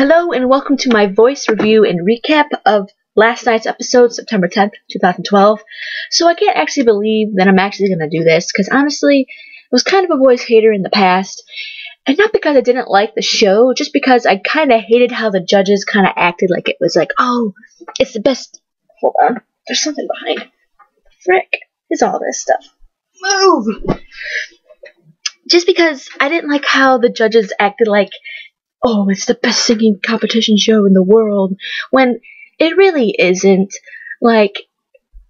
Hello and welcome to my voice review and recap of last night's episode, September 10th, 2012. So I can't actually believe that I'm actually going to do this, because honestly, I was kind of a voice hater in the past. And not because I didn't like the show, just because I kind of hated how the judges kind of acted like it was like, oh, it's the best. Hold on, there's something behind. Frick is all this stuff. Move! Just because I didn't like how the judges acted like, oh, it's the best singing competition show in the world, when it really isn't. Like,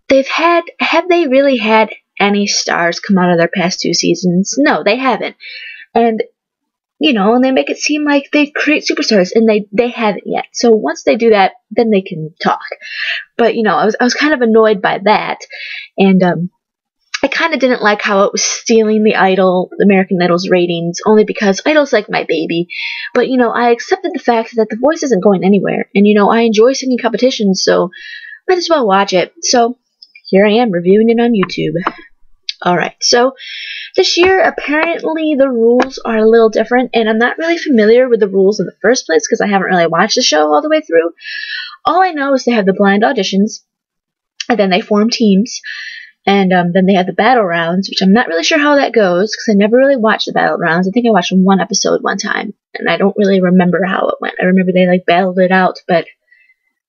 have they really had any stars come out of their past two seasons? No, they haven't. And, and they make it seem like they create superstars, and they haven't yet. So once they do that, then they can talk. But, I was kind of annoyed by that, and, I kind of didn't like how it was stealing the American Idol's ratings, only because Idol's like my baby. But, I accepted the fact that The Voice isn't going anywhere. And, I enjoy singing competitions, so might as well watch it. So, here I am reviewing it on YouTube. Alright, so this year, apparently the rules are a little different, and I'm not really familiar with the rules in the first place, because I haven't really watched the show all the way through. All I know is they have the blind auditions, and then they form teams. And then they have the battle rounds, which I'm not really sure how that goes, because I never really watched the battle rounds. I think I watched one episode one time, and I don't really remember how it went. I remember they battled it out, but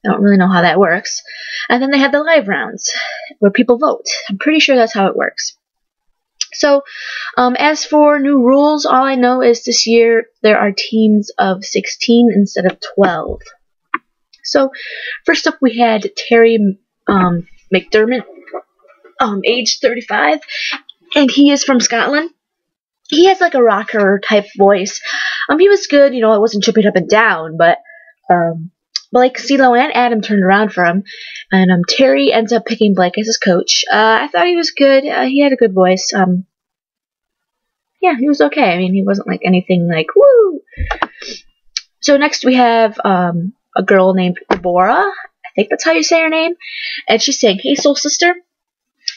I don't really know how that works. And then they have the live rounds, where people vote. I'm pretty sure that's how it works. So, as for new rules, all I know is this year there are teams of 16 instead of 12. So, first up we had Terry McDermott, age 35, and he is from Scotland. He has like a rocker type voice. He was good, it wasn't jumping up and down, but like CeeLo and Adam turned around for him, and Terry ends up picking Blake as his coach. I thought he was good. He had a good voice. Yeah, he was okay. I mean, he wasn't like anything like woo. So next we have a girl named De-Borah. I think that's how you say her name, and she's saying, "Hey, soul sister."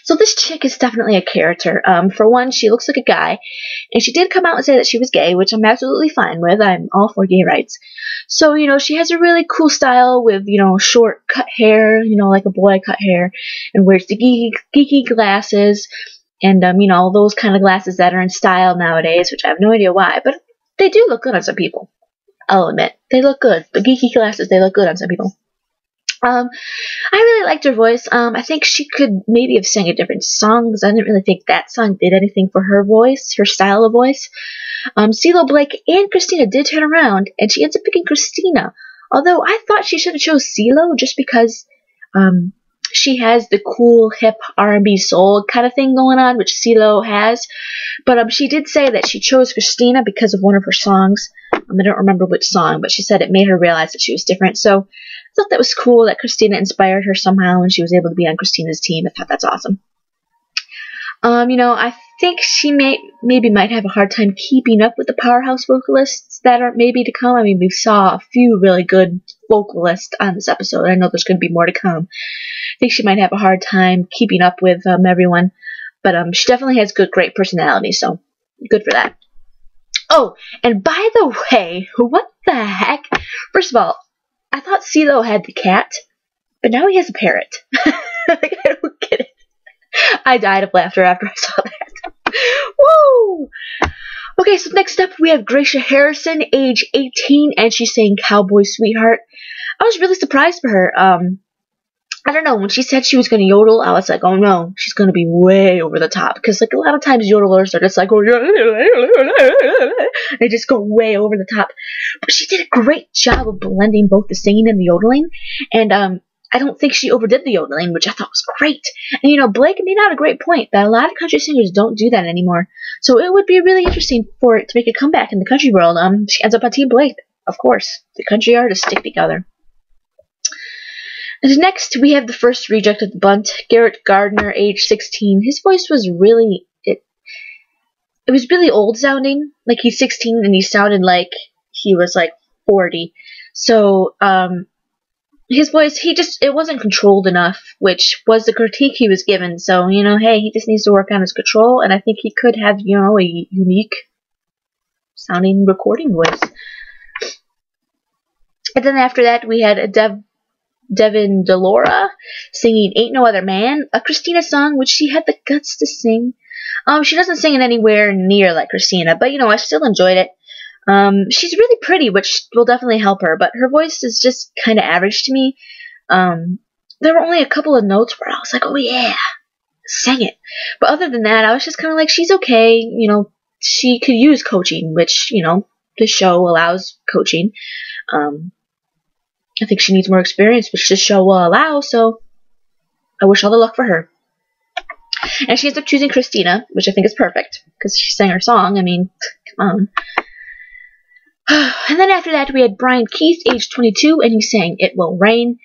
So this chick is definitely a character. For one, she looks like a guy, and she did come out and say that she was gay, which I'm absolutely fine with. I'm all for gay rights. So, she has a really cool style with, short cut hair, like a boy cut hair, and wears the geeky glasses, and, those kind of glasses that are in style nowadays, which I have no idea why, but they do look good on some people. I'll admit. They look good. The geeky glasses, they look good on some people. I really liked her voice. I think she could maybe have sang a different song, because I didn't really think that song did anything for her voice, her style of voice. CeeLo, Blake, and CHRISTINA did turn around, and she ends up picking CHRISTINA. Although I thought she should have chose CeeLo just because she has the cool, hip R&B soul kind of thing going on, which CeeLo has. But she did say that she chose CHRISTINA because of one of her songs. I don't remember which song, but she said it made her realize that she was different. So I thought that was cool that CHRISTINA inspired her somehow, and she was able to be on CHRISTINA's team. I thought that's awesome. I think she maybe might have a hard time keeping up with the powerhouse vocalists that are maybe to come. I mean, we saw a few really good vocalists on this episode. I know there's going to be more to come. I think she might have a hard time keeping up with everyone, but she definitely has great personality, so good for that. Oh, and by the way, what the heck? First of all, I thought CeeLo had the cat, but now he has a parrot. Like, I don't get it. I died of laughter after I saw that. Woo! Okay, so next up we have Gracia Harrison, age 18, and she's saying Cowboy Sweetheart. I was really surprised for her. I don't know, when she said she was going to yodel, I was like, oh no, she's going to be way over the top. Because, like, a lot of times yodelers are just like, they just go way over the top. But she did a great job of blending both the singing and the yodeling. And, I don't think she overdid the yodeling, which I thought was great. And, Blake made out a great point that a lot of country singers don't do that anymore. So it would be really interesting for it to make a comeback in the country world. She ends up on Team Blake, of course. The country artists stick together. And next, we have the first reject of the bunt, Garrett Gardner, age 16. His voice was really, it was really old sounding. Like, he's 16 and he sounded like he was like 40. So, his voice, it wasn't controlled enough, which was the critique he was given. So, hey, he just needs to work on his control, and I think he could have, a unique sounding recording voice. And then after that, we had Devyn Delora singing Ain't No Other Man, a CHRISTINA song, which she had the guts to sing. She doesn't sing it anywhere near like CHRISTINA, but, I still enjoyed it. She's really pretty, which will definitely help her, but her voice is just kind of average to me. There were only a couple of notes where I was like, oh yeah, sang it. But other than that, I was just kind of like, she's okay. She could use coaching, which, the show allows coaching. I think she needs more experience, which this show will allow, so I wish all the luck for her. And she ends up choosing CHRISTINA, which I think is perfect, because she sang her song. I mean, come on. And then after that, we had Bryan Keith, age 22, and he sang It Will Rain.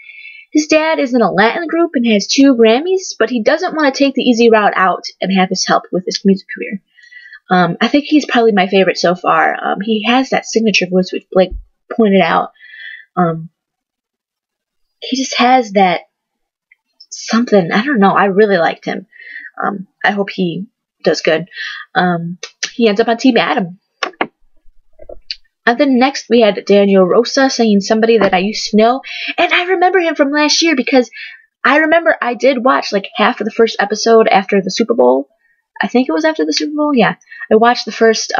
His dad is in a Latin group and has 2 Grammys, but he doesn't want to take the easy route out and have his help with his music career. I think he's probably my favorite so far. He has that signature voice, which Blake pointed out. He just has that something. I don't know. I really liked him. I hope he does good. He ends up on Team Adam. And then next we had Daniel Rosa singing Somebody That I Used to Know. And I remember him from last year because I remember I did watch like half of the first episode after the Super Bowl. I think it was after the Super Bowl. Yeah. I watched the first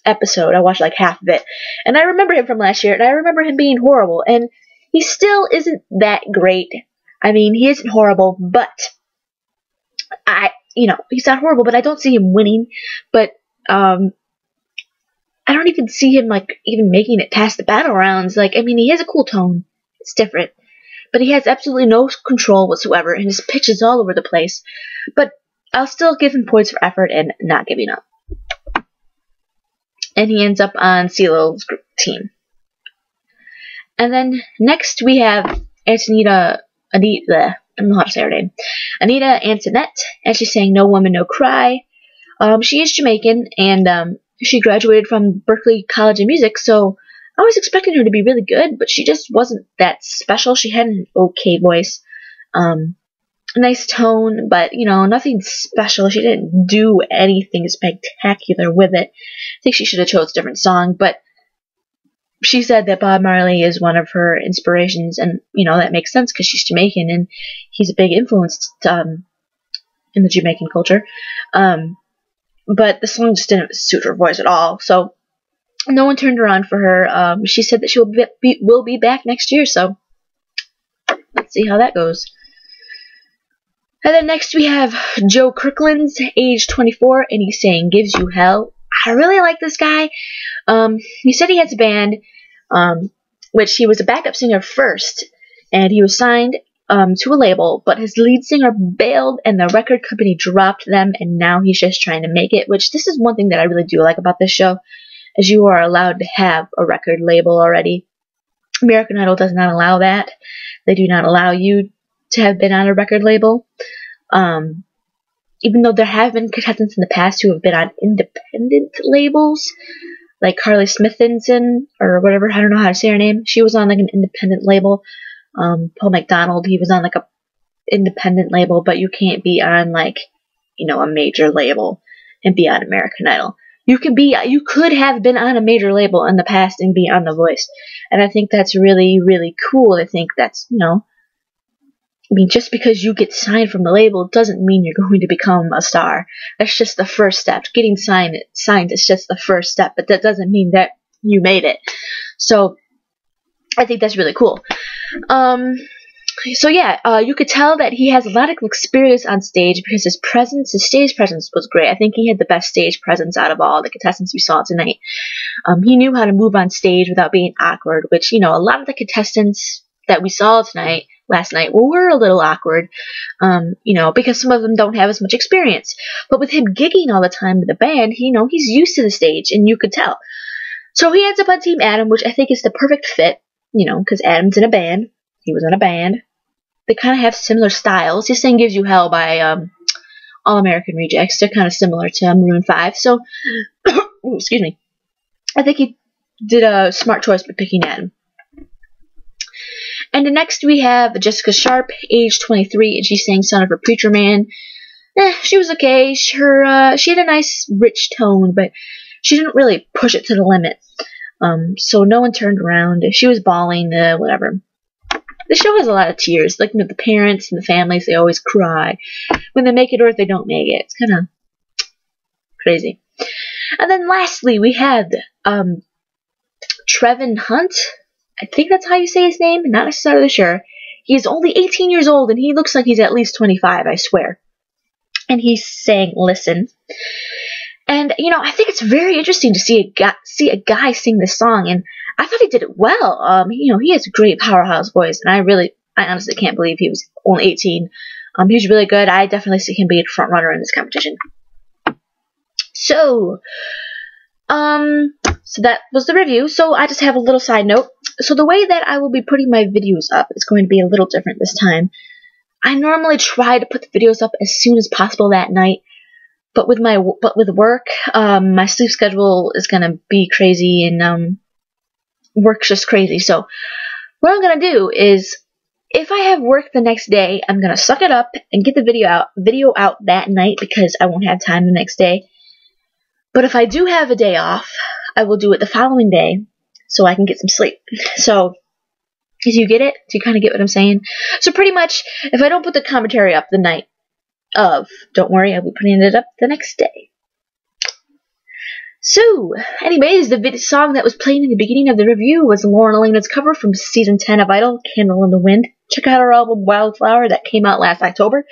episode. I watched like half of it. And I remember him from last year. And I remember him being horrible. And he still isn't that great. I mean, he isn't horrible, but he's not horrible, but I don't see him winning. But I don't even see him, even making it past the battle rounds. He has a cool tone. It's different. But he has absolutely no control whatsoever, and his pitch is all over the place. But I'll still give him points for effort and not giving up. And he ends up on CeeLo's team. And then next we have Anita, I don't know how to say her name. Anita Antoinette, and she's saying No Woman, No Cry. She is Jamaican, and she graduated from Berklee College of Music, so I was expecting her to be really good, but she just wasn't that special. She had an okay voice, a nice tone, but, nothing special. She didn't do anything spectacular with it. I think she should have chose a different song, but she said that Bob Marley is one of her inspirations, and, that makes sense because she's Jamaican, and he's a big influence in the Jamaican culture. But the song just didn't suit her voice at all, so no one turned around for her. She said that she will be back next year, so let's see how that goes. And then next we have Joe Kirkland's age 24, and he's saying Gives You Hell. I really like this guy. He said he has a band, which he was a backup singer first, and he was signed to a label, but his lead singer bailed and the record company dropped them, and now he's just trying to make it, which this is one thing that I really do like about this show, is you are allowed to have a record label already. American Idol does not allow that. They do not allow you to have been on a record label. Even though there have been contestants in the past who have been on independent labels, like Carly Smithinson, or whatever, I don't know how to say her name. She was on an independent label. Paul McDonald, he was on a independent label, but you can't be on a major label and be on American Idol. You could have been on a major label in the past and be on The Voice. And I think that's really, really cool. I think that's, just because you get signed from the label doesn't mean you're going to become a star. That's just the first step. Getting signed is just the first step, but that doesn't mean that you made it. So I think that's really cool. You could tell that he has a lot of experience on stage because his stage presence was great. I think he had the best stage presence out of all the contestants we saw tonight. He knew how to move on stage without being awkward, which, a lot of the contestants that we saw last night were a little awkward, because some of them don't have as much experience. But with him gigging all the time with the band, he's used to the stage, and you could tell. So he ends up on Team Adam, which I think is the perfect fit, because Adam's in a band. He was in a band. They kind of have similar styles. He's saying Gives You Hell by All American Rejects. They're kind of similar to Maroon 5. So, excuse me. I think he did a smart choice by picking Adam. And next we have Jessica Sharp, age 23, and she's saying Son of a Preacher Man. She was okay. She had a nice, rich tone, but she didn't really push it to the limit. So no one turned around. She was bawling, whatever. The show has a lot of tears. Like, the parents and the families, they always cry when they make it or if they don't make it. It's kind of crazy. And then lastly, we had Trevin Hunte. I think that's how you say his name. Not necessarily sure. He's only 18 years old, and he looks like he's at least 25, I swear. And he sang Listen. And, I think it's very interesting to see a guy sing this song, and I thought he did it well. He has a great powerhouse voice, and I honestly can't believe he was only 18. He was really good. I definitely see him being a front runner in this competition. So that was the review. So I just have a little side note. So the way that I will be putting my videos up is going to be a little different this time. I normally try to put the videos up as soon as possible that night, but with work, my sleep schedule is gonna be crazy, and work's just crazy. So what I'm gonna do is, if I have work the next day, I'm gonna suck it up and get the video out that night because I won't have time the next day. But if I do have a day off, I will do it the following day so I can get some sleep. So, do you get it? Do you kind of get what I'm saying? So pretty much, if I don't put the commentary up the night of, don't worry, I'll be putting it up the next day. So, anyways, the song that was playing in the beginning of the review was Lauren Alaina's cover from Season 10 of Idol, Candle in the Wind. Check out our album Wildflower that came out last October.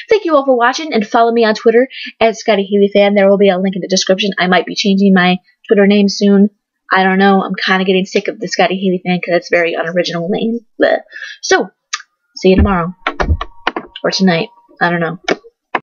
Thank you all for watching, and follow me on Twitter at ScottyHaleyFan. There will be a link in the description. I might be changing my Twitter name soon. I don't know. I'm kind of getting sick of the Scotty Haley fan because it's a very unoriginal name. So, see you tomorrow. Or tonight. I don't know.